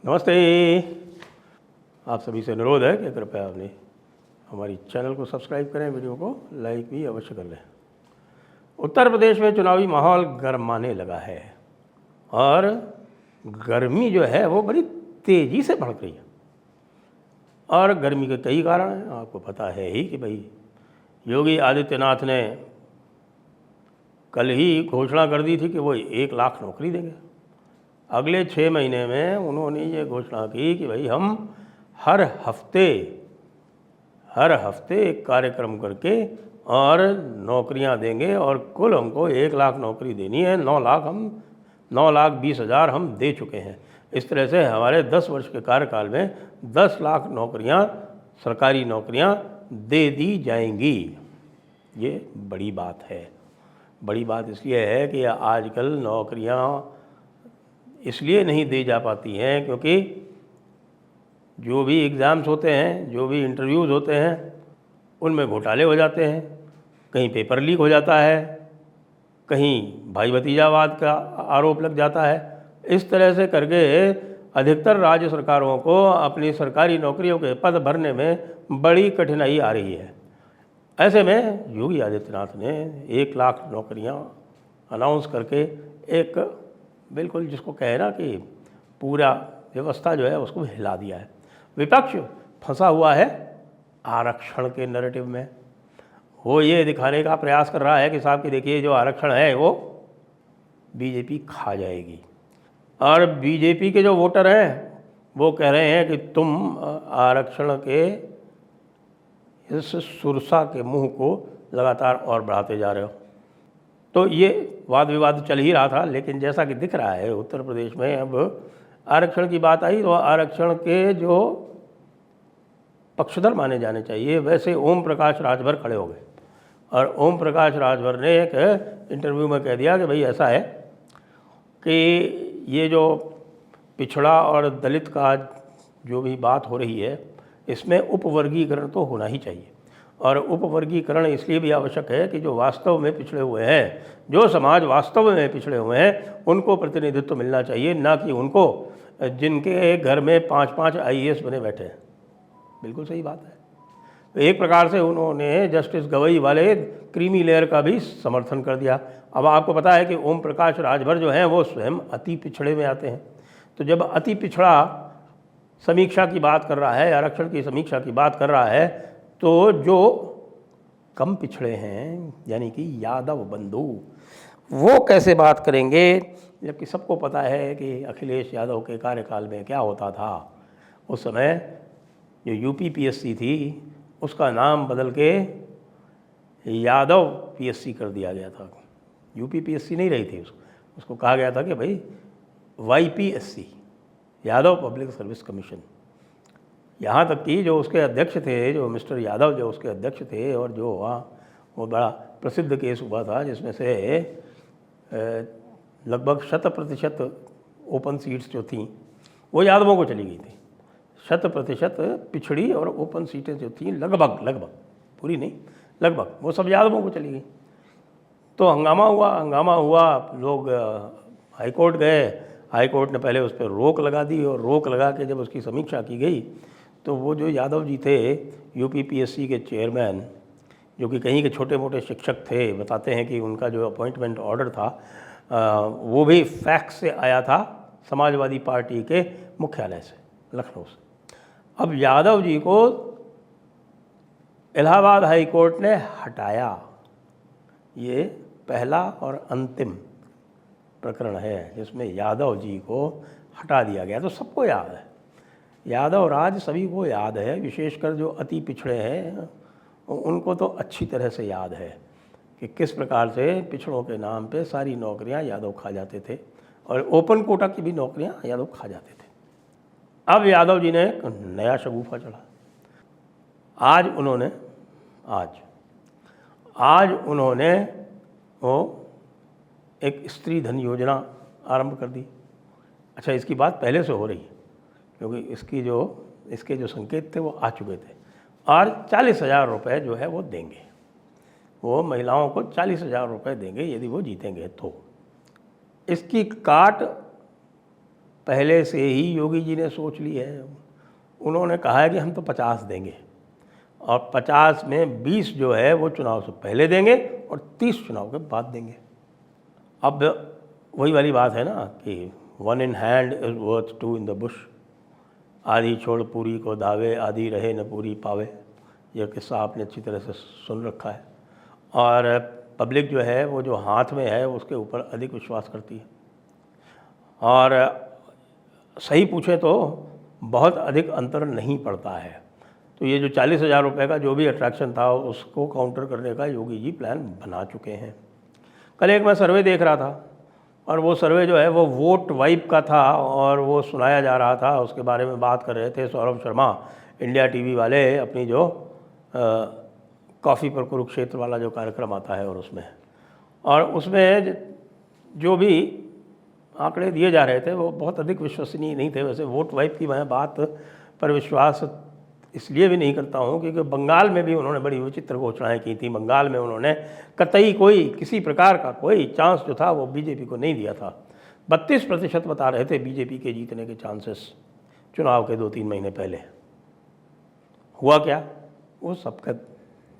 नमस्ते। आप सभी से अनुरोध है कि कृपया आपने हमारी चैनल को सब्सक्राइब करें, वीडियो को लाइक भी अवश्य कर लें। उत्तर प्रदेश में चुनावी माहौल गरमाने लगा है और गर्मी जो है वो बड़ी तेज़ी से भड़क रही है। और गर्मी के कई कारण हैं, आपको पता है ही कि भाई योगी आदित्यनाथ ने कल ही घोषणा कर दी थी कि वो 1 लाख नौकरी देंगे। अगले 6 महीने में उन्होंने ये घोषणा की कि भाई हम हर हफ्ते एक कार्यक्रम करके और नौकरियां देंगे और कुल हमको 1 लाख नौकरी देनी है। 9,20,000 हम दे चुके हैं। इस तरह से हमारे 10 वर्ष के कार्यकाल में 10 लाख नौकरियां, सरकारी नौकरियां दे दी जाएंगी। ये बड़ी बात है। बड़ी बात इसलिए है कि आजकल नौकरियां इसलिए नहीं दी जा पाती हैं क्योंकि जो भी एग्ज़ाम्स होते हैं, जो भी इंटरव्यूज़ होते हैं, उनमें घोटाले हो जाते हैं। कहीं पेपर लीक हो जाता है, कहीं भाई भतीजावाद का आरोप लग जाता है। इस तरह से करके अधिकतर राज्य सरकारों को अपनी सरकारी नौकरियों के पद भरने में बड़ी कठिनाई आ रही है। ऐसे में योगी आदित्यनाथ ने 1 लाख नौकरियां अनाउंस करके एक बिल्कुल जिसको कहे ना कि पूरा व्यवस्था जो है उसको हिला दिया है। विपक्ष फंसा हुआ है आरक्षण के नैरेटिव में। वो ये दिखाने का प्रयास कर रहा है कि साहब कि देखिए जो आरक्षण है वो बीजेपी खा जाएगी, और बीजेपी के जो वोटर हैं वो कह रहे हैं कि तुम आरक्षण के इस सुरसा के मुंह को लगातार और बढ़ाते जा रहे हो। तो ये वाद विवाद चल ही रहा था, लेकिन जैसा कि दिख रहा है उत्तर प्रदेश में अब आरक्षण की बात आई तो आरक्षण के जो पक्षधर माने जाने चाहिए वैसे ओम प्रकाश राजभर खड़े हो गए। और ओम प्रकाश राजभर ने एक इंटरव्यू में कह दिया कि भाई ऐसा है कि ये जो पिछड़ा और दलित का जो भी बात हो रही है इसमें उपवर्गीकरण तो होना ही चाहिए। और उपवर्गीकरण इसलिए भी आवश्यक है कि जो वास्तव में पिछड़े हुए हैं, जो समाज वास्तव में पिछड़े हुए हैं, उनको प्रतिनिधित्व मिलना चाहिए, ना कि उनको जिनके घर में 5-5 IAS बने बैठे हैं। बिल्कुल सही बात है। तो एक प्रकार से उन्होंने जस्टिस गवई वाले क्रीमी लेयर का भी समर्थन कर दिया। अब आपको पता है कि ओम प्रकाश राजभर जो हैं वो स्वयं अति पिछड़े में आते हैं। तो जब अति पिछड़ा समीक्षा की बात कर रहा है, आरक्षण की समीक्षा की बात कर रहा है, तो जो कम पिछड़े हैं यानी कि यादव बंधु वो कैसे बात करेंगे, जबकि सबको पता है कि अखिलेश यादव के कार्यकाल में क्या होता था। उस समय जो UP-PSC थी उसका नाम बदल के यादव PSC कर दिया गया था। UP-PSC नहीं रही थी, उसको कहा गया था कि भाई YPSC, Yadav public service commission. यहाँ तक कि जो उसके अध्यक्ष थे, जो मिस्टर यादव जो उसके अध्यक्ष थे, और जो हुआ वो बड़ा प्रसिद्ध केस हुआ था जिसमें से लगभग 100% ओपन सीट्स जो थीं वो यादवों को चली गई थी। 100% पिछड़ी और ओपन सीटें जो थीं लगभग पूरी नहीं, लगभग वो सब यादवों को चली गई। तो हंगामा हुआ, लोग हाईकोर्ट गए। हाईकोर्ट ने पहले उस पर रोक लगा दी, और रोक लगा के जब उसकी समीक्षा की गई तो वो जो यादव जी थे UP-PSC के चेयरमैन, जो कि कहीं के छोटे मोटे शिक्षक थे, बताते हैं कि उनका जो अपॉइंटमेंट ऑर्डर था वो भी फैक्स से आया था समाजवादी पार्टी के मुख्यालय से, लखनऊ से। अब यादव जी को इलाहाबाद हाई कोर्ट ने हटाया। ये पहला और अंतिम प्रकरण है जिसमें यादव जी को हटा दिया गया। तो सबको याद है, यादव राज सभी को याद है, विशेषकर जो अति पिछड़े हैं उनको तो अच्छी तरह से याद है कि किस प्रकार से पिछड़ों के नाम पे सारी नौकरियां यादव खा जाते थे, और ओपन कोटा की भी नौकरियां यादव खा जाते थे। अब यादव जी ने एक नया शगुफा चढ़ा। आज उन्होंने वो एक स्त्री धन योजना आरंभ कर दी। अच्छा, इसकी बात पहले से हो रही है क्योंकि इसके जो संकेत थे वो आ चुके थे। और 40,000 रुपये जो है वो देंगे, वो महिलाओं को 40,000 रुपये देंगे यदि वो जीतेंगे तो। इसकी काट पहले से ही योगी जी ने सोच ली है। उन्होंने कहा है कि हम तो 50 देंगे और 50 में 20 जो है वो चुनाव से पहले देंगे और 30 चुनाव के बाद देंगे। अब वही वाली बात है ना कि 1 in hand is worth 2 in the bush। आधी छोड़ पूरी को दावे, आधी रहे न पूरी पावे। यह किस्सा आपने अच्छी तरह से सुन रखा है। और पब्लिक जो है वो जो हाथ में है उसके ऊपर अधिक विश्वास करती है। और सही पूछे तो बहुत अधिक अंतर नहीं पड़ता है। तो ये जो 40,000 रुपये का जो भी अट्रैक्शन था उसको काउंटर करने का योगी जी प्लान बना चुके हैं। कल एक मैं सर्वे देख रहा था और वो सर्वे जो है वो वोट वाइप का था और वो सुनाया जा रहा था, उसके बारे में बात कर रहे थे सौरभ शर्मा इंडिया टीवी वाले, अपनी जो कॉफ़ी पर कुरुक्षेत्र वाला जो कार्यक्रम आता है और उसमें जो भी आंकड़े दिए जा रहे थे वो बहुत अधिक विश्वसनीय नहीं थे। वैसे वोट वाइप की मैं बात पर विश्वास इसलिए भी नहीं करता हूँ क्योंकि बंगाल में भी उन्होंने बड़ी विचित्र घोषणाएं की थी। बंगाल में उन्होंने कतई किसी प्रकार का कोई चांस जो था वो बीजेपी को नहीं दिया था। 32% बता रहे थे बीजेपी के जीतने के चांसेस चुनाव के 2-3 महीने पहले। हुआ क्या, वो सबका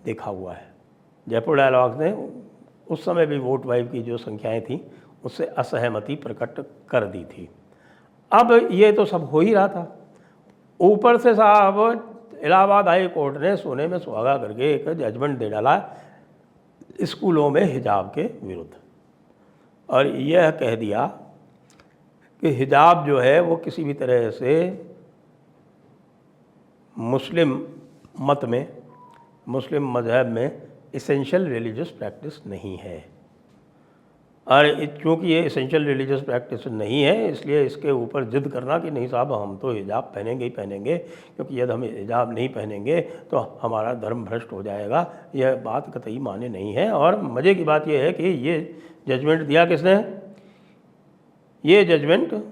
देखा हुआ है। जयपुर डायलॉग ने उस समय भी वोट वाइप की जो संख्याएं थी उससे असहमति प्रकट कर दी थी। अब ये तो सब हो ही रहा था, ऊपर से साहब इलाहाबाद हाई कोर्ट ने सोने में सुहागा करके एक जजमेंट दे डाला स्कूलों में हिजाब के विरुद्ध और यह कह दिया कि हिजाब जो है वो किसी भी तरह से मुस्लिम मत में, मुस्लिम मजहब में इसेंशियल रिलीजियस प्रैक्टिस नहीं है। और क्योंकि ये इसेंशियल रिलीजियस प्रैक्टिस नहीं है इसलिए इसके ऊपर जिद करना कि नहीं साहब हम तो हिजाब पहनेंगे ही पहनेंगे, क्योंकि यदि हम हिजाब नहीं पहनेंगे तो हमारा धर्म भ्रष्ट हो जाएगा, यह बात कतई माने नहीं है। और मज़े की बात यह है कि ये जजमेंट दिया किसने? ये जजमेंट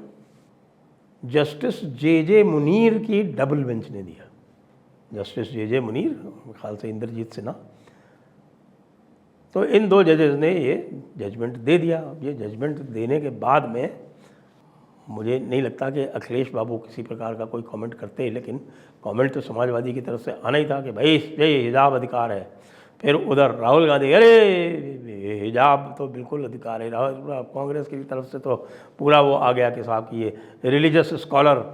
जस्टिस जे मुनीर की डबल बेंच ने दिया। जस्टिस जे मुनीर, ख्याल से इंद्रजीत सिन्हा, तो इन 2 जजेस ने ये जजमेंट दे दिया। ये जजमेंट देने के बाद में मुझे नहीं लगता कि अखिलेश बाबू किसी प्रकार का कोई कमेंट करते, लेकिन कमेंट तो समाजवादी की तरफ से आना ही था कि भाई ये हिजाब अधिकार है। फिर उधर राहुल गांधी, अरे हिजाब तो बिल्कुल अधिकार है। कांग्रेस की तरफ से तो पूरा वो आ गया कि साहब की ये रिलीजियस स्कॉलर,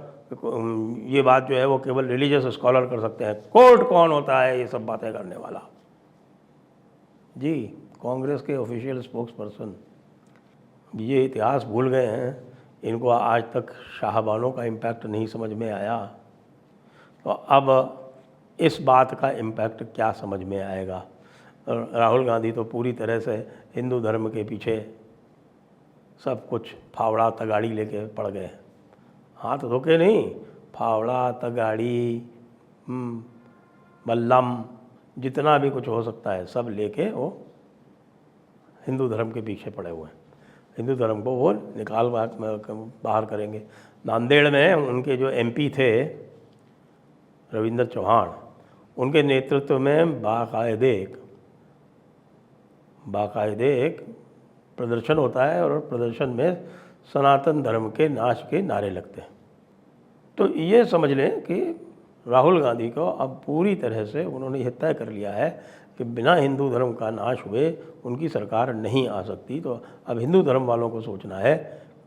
ये बात जो है वो केवल रिलीजियस स्कॉलर कर सकते हैं, कोर्ट कौन होता है ये सब बातें करने वाला। जी, कांग्रेस के ऑफिशियल स्पोक्स पर्सन ये इतिहास भूल गए हैं, इनको आज तक शाहबानों का इम्पैक्ट नहीं समझ में आया, तो अब इस बात का इम्पैक्ट क्या समझ में आएगा। राहुल गांधी तो पूरी तरह से हिंदू धर्म के पीछे सब कुछ फावड़ा तगाड़ी लेके पड़ गए, हाथ धोके नहीं, फावड़ा तगाड़ी बल्लम जितना भी कुछ हो सकता है सब लेके वो हिंदू धर्म के पीछे पड़े हुए हैं। हिंदू धर्म को वो निकाल बाहर करेंगे। नांदेड़ में उनके जो एमपी थे रविंद्र चौहान, उनके नेतृत्व में बाकायदे एक प्रदर्शन होता है और प्रदर्शन में सनातन धर्म के नाश के नारे लगते हैं। तो ये समझ लें कि राहुल गांधी को अब पूरी तरह से उन्होंने यह तय कर लिया है कि बिना हिंदू धर्म का नाश हुए उनकी सरकार नहीं आ सकती। तो अब हिंदू धर्म वालों को सोचना है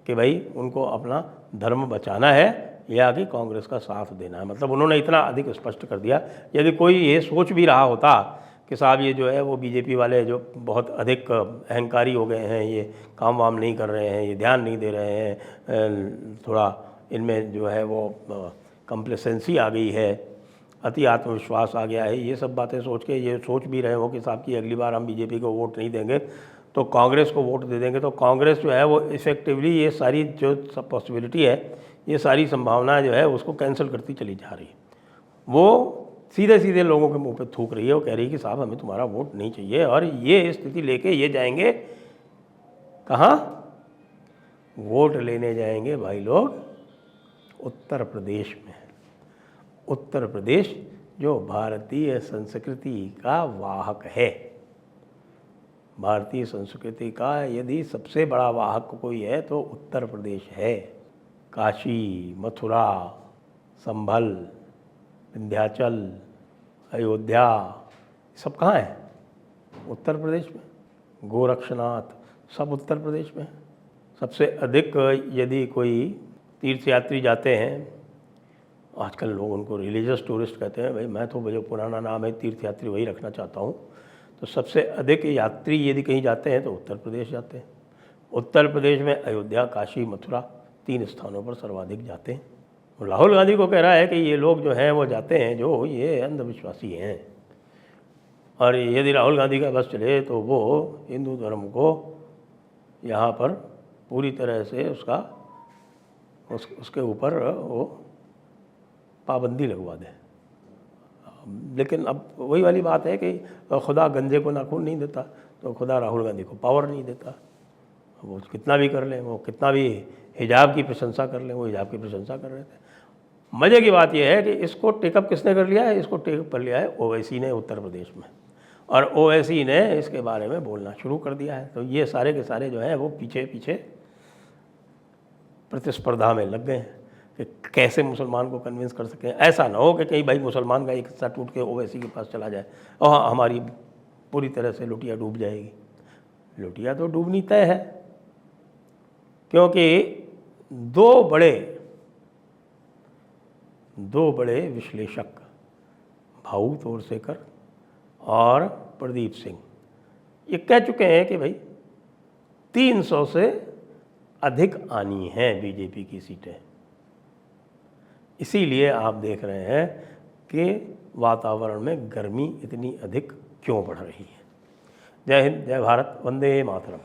कि भाई उनको अपना धर्म बचाना है या कि कांग्रेस का साथ देना है। मतलब उन्होंने इतना अधिक स्पष्ट कर दिया। यदि कोई ये सोच भी रहा होता कि साहब ये जो है वो बीजेपी वाले जो बहुत अधिक अहंकारी हो गए हैं, ये काम वाम नहीं कर रहे हैं, ये ध्यान नहीं दे रहे हैं, थोड़ा इनमें जो है वो कंप्लेसेंसी आ गई है, अति आत्मविश्वास आ गया है, ये सब बातें सोच के ये सोच भी रहे हो कि साहब की अगली बार हम बीजेपी को वोट नहीं देंगे तो कांग्रेस को वोट दे देंगे, तो कांग्रेस जो है वो इफ़ेक्टिवली ये सारी जो सब पॉसिबिलिटी है, ये सारी संभावनाएं जो है उसको कैंसिल करती चली जा रही है। वो सीधे सीधे लोगों के मुंह पे थूक रही है, वो कह रही है कि साहब हमें तुम्हारा वोट नहीं चाहिए। और ये स्थिति लेके ये जाएंगे कहाँ? वोट लेने जाएंगे भाई लोग उत्तर प्रदेश में। उत्तर प्रदेश जो भारतीय संस्कृति का वाहक है। भारतीय संस्कृति का यदि सबसे बड़ा वाहक कोई है तो उत्तर प्रदेश है। काशी, मथुरा, संभल, विंध्याचल, अयोध्या, सब कहाँ है? उत्तर प्रदेश में। गोरक्षनाथ, सब उत्तर प्रदेश में। सबसे अधिक यदि कोई तीर्थयात्री जाते हैं, आजकल लोग उनको रिलीजियस टूरिस्ट कहते हैं, भाई मैं तो जो पुराना नाम है तीर्थयात्री वही रखना चाहता हूँ, तो सबसे अधिक यात्री यदि कहीं जाते हैं तो उत्तर प्रदेश जाते हैं। उत्तर प्रदेश में अयोध्या, काशी, मथुरा 3 स्थानों पर सर्वाधिक जाते हैं। राहुल गांधी को कह रहा है कि ये लोग जो हैं वो जाते हैं जो ये अंधविश्वासी हैं, और यदि राहुल गांधी का बस चले तो वो हिंदू धर्म को यहाँ पर पूरी तरह से उसके ऊपर वो पाबंदी लगवा दें। लेकिन अब वही वाली बात है कि खुदा गंजे को नाखून नहीं देता, तो खुदा राहुल गांधी को पावर नहीं देता। वो कितना भी कर लें, वो कितना भी हिजाब की प्रशंसा कर लें, वो हिजाब की प्रशंसा कर रहे थे। मज़े की बात यह है कि इसको टेकअप किसने कर लिया है? इसको टेकअप कर लिया है ओवैसी ने उत्तर प्रदेश में, और ओवैसी ने इसके बारे में बोलना शुरू कर दिया है। तो ये सारे के सारे जो हैं वो पीछे पीछे प्रतिस्पर्धा में लग गए हैं कि कैसे मुसलमान को कन्विंस कर सकें। ऐसा ना हो कि कहीं भाई मुसलमान का एक हिस्सा टूट के ओवैसी के पास चला जाए और हमारी पूरी तरह से लुटिया डूब जाएगी। लुटिया तो डूबनी तय है, क्योंकि दो बड़े विश्लेषक भाऊ तोरसेकर और प्रदीप सिंह ये कह चुके हैं कि भाई 300 से अधिक आनी हैं बीजेपी की सीटें। इसीलिए आप देख रहे हैं कि वातावरण में गर्मी इतनी अधिक क्यों बढ़ रही है। जय हिंद, जय भारत, वंदे मातरम।